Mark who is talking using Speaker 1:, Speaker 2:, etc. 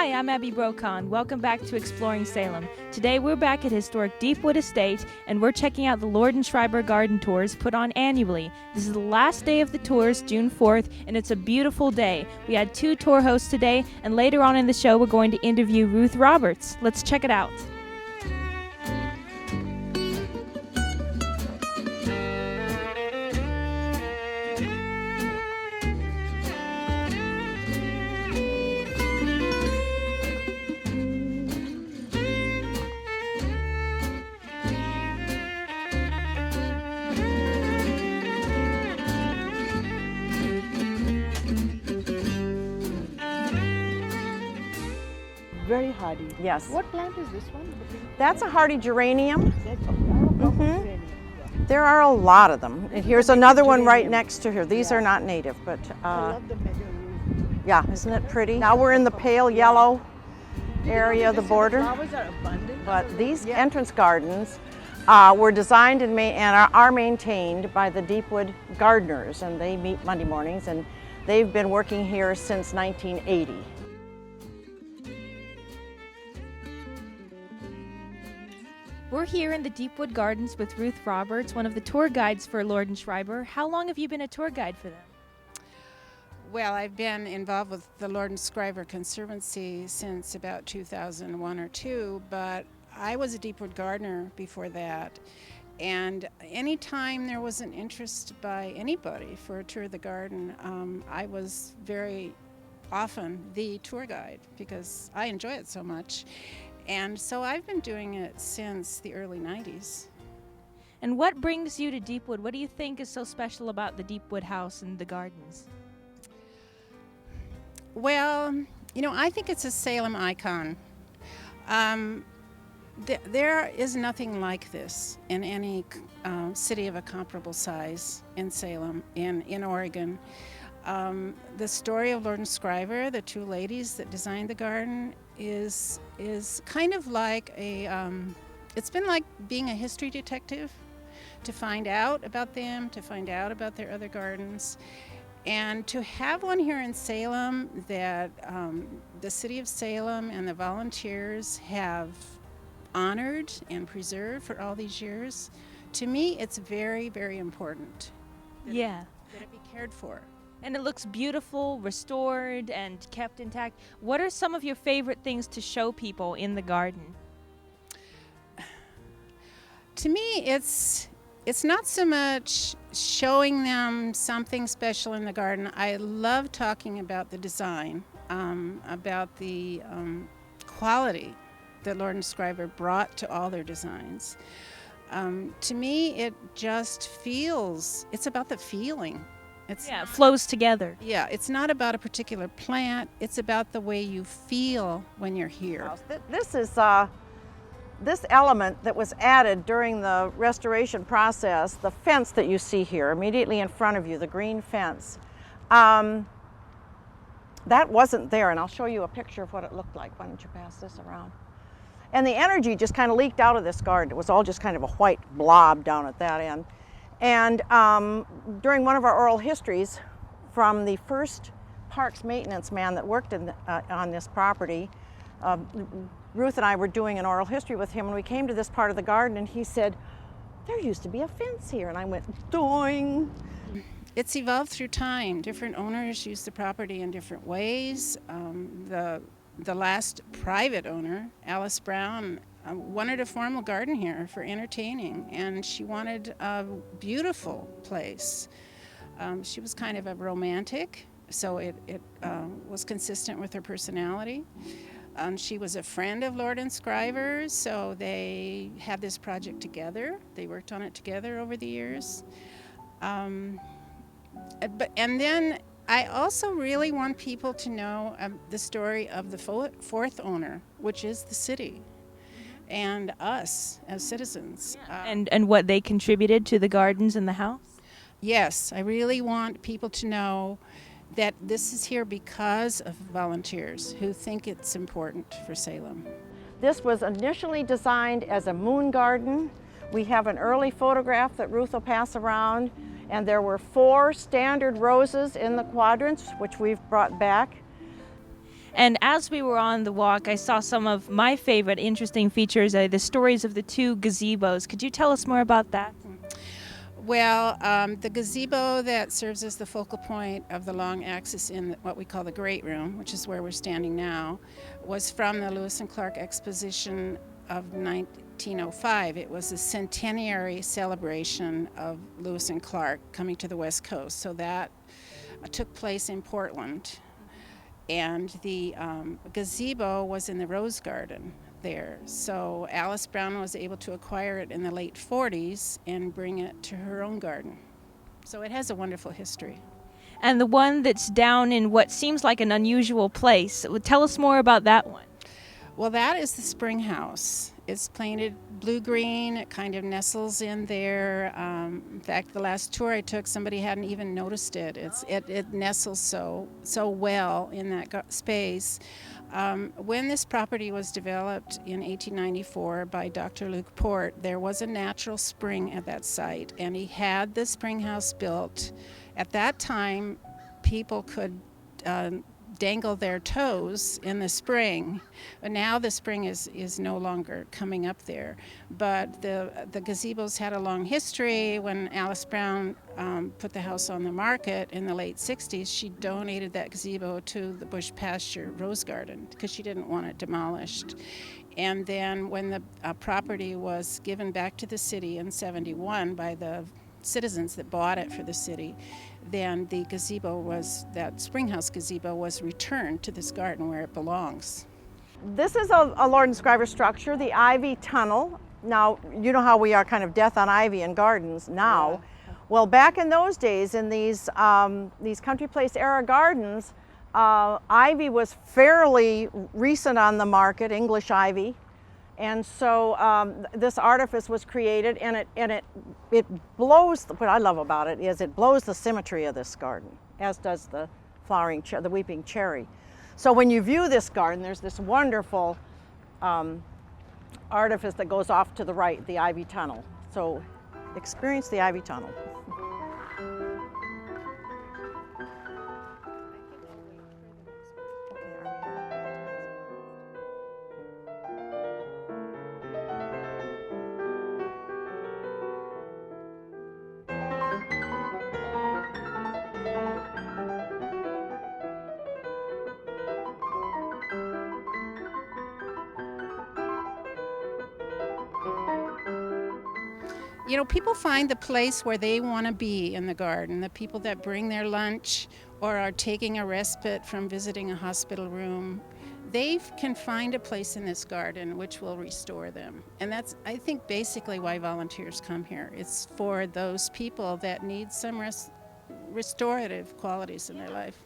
Speaker 1: Hi, I'm Abby Brocon. Welcome back to Exploring Salem. Today we're back at historic Deepwood Estate and we're checking out the Lord Schryvver garden tours put on annually. This is the last day of the tours, June 4th, and it's a beautiful day. We had 2 tour hosts today, and later on in the show we're going to interview Ruth Roberts. Let's check it out.
Speaker 2: Very hardy.
Speaker 3: Yes.
Speaker 2: What plant is this one?
Speaker 3: That's a hardy geranium.
Speaker 2: That's geranium.
Speaker 3: There are a lot of them. And here's another one right next to here. These are not native, but
Speaker 2: I love the meadow rose.
Speaker 3: yeah, isn't it pretty? Now we're in the pale yellow area of the border.
Speaker 2: Flowers are abundant.
Speaker 3: But these entrance gardens were designed and are maintained by the Deepwood gardeners, and they meet Monday mornings, and they've been working here since 1980.
Speaker 1: We're here in the Deepwood Gardens with Ruth Roberts, one of the tour guides for Lord Schryvver. How long have you been a tour guide for them?
Speaker 4: Well, I've been involved with the Lord Schryvver Conservancy since about 2001 or 2, but I was a Deepwood gardener before that. And anytime there was an interest by anybody for a tour of the garden, I was very often the tour guide because I enjoy it so much. And so I've been doing it since the early 90s.
Speaker 1: And what brings you to Deepwood? What do you think is so special about the Deepwood house and the gardens?
Speaker 4: Well, you know, I think it's a Salem icon. There is nothing like this in any city of a comparable size in Salem, in Oregon. The story of Lord Schryvver, the 2 ladies that designed the garden, is kind of like it's been like being a history detective, to find out about them, to find out about their other gardens, and to have one here in Salem that the city of Salem and the volunteers have honored and preserved for all these years. To me, it's very, very important that it be cared for.
Speaker 1: And it looks beautiful, restored, and kept intact. What are some of your favorite things to show people in the garden?
Speaker 4: To me, it's not so much showing them something special in the garden. I love talking about the design, about the quality that Lord Schryvver brought to all their designs. To me, it just feels, it's about the feeling.
Speaker 1: It flows together.
Speaker 4: Yeah, it's not about a particular plant. It's about the way you feel when you're here.
Speaker 3: This is this element that was added during the restoration process, the fence that you see here immediately in front of you, the green fence. That wasn't there, and I'll show you a picture of what it looked like. Why don't you pass this around? And the energy just kind of leaked out of this garden. It was all just kind of a white blob down at that end. And during one of our oral histories from the first parks maintenance man that worked on this property, Ruth and I were doing an oral history with him, and we came to this part of the garden, and he said, "There used to be a fence here." And I went, doing.
Speaker 4: It's evolved through time. Different owners use the property in different ways. The last private owner, Alice Brown, wanted a formal garden here for entertaining, and she wanted a beautiful place. She was kind of a romantic, so it was consistent with her personality. She was a friend of Lord Schryvver, so they had this project together. They worked on it together over the years. And then I also really want people to know the story of the 4th owner, which is the city, and us as citizens.
Speaker 1: And what they contributed to the gardens and the house?
Speaker 4: Yes, I really want people to know that this is here because of volunteers who think it's important for Salem.
Speaker 3: This was initially designed as a moon garden. We have an early photograph that Ruth will pass around, and there were 4 standard roses in the quadrants, which we've brought back.
Speaker 1: And as we were on the walk, I saw some of my favorite interesting features, the stories of the two gazebos. Could you tell us more about that?
Speaker 4: Well, the gazebo that serves as the focal point of the long axis in what we call the Great Room, which is where we're standing now, was from the Lewis and Clark Exposition of 1905. It was a centenary celebration of Lewis and Clark coming to the West Coast. So that took place in Portland. And the gazebo was in the Rose Garden there. So Alice Brown was able to acquire it in the late 40s and bring it to her own garden. So it has a wonderful history.
Speaker 1: And the one that's down in what seems like an unusual place, tell us more about that one.
Speaker 4: Well, that is the spring house. It's painted blue-green. It kind of nestles in there. In fact, the last tour I took, somebody hadn't even noticed it. It nestles so well in that space. When this property was developed in 1894 by Dr. Luke Port, there was a natural spring at that site, and he had the spring house built. At that time, people could dangle their toes in the spring, but now the spring is no longer coming up there. But the gazebos had a long history. When Alice Brown put the house on the market in the late 60s, she donated that gazebo to the Bush Pasture Rose Garden because she didn't want it demolished. And then when the property was given back to the city in 71 by the citizens that bought it for the city, then the that springhouse gazebo was returned to this garden where it belongs.
Speaker 3: This is a Lord Schryvver structure, the Ivy Tunnel. Now, you know how we are kind of death on ivy in gardens now. Yeah. Well, back in those days, in these Country Place era gardens, ivy was fairly recent on the market, English ivy. And so this artifice was created, and it blows. What I love about it is it blows the symmetry of this garden, as does the the weeping cherry. So when you view this garden, there's this wonderful artifice that goes off to the right, the Ivy Tunnel. So experience the Ivy Tunnel.
Speaker 4: You know, people find the place where they want to be in the garden. The people that bring their lunch or are taking a respite from visiting a hospital room, they can find a place in this garden which will restore them. And that's, I think, basically why volunteers come here. It's for those people that need some restorative qualities in their life.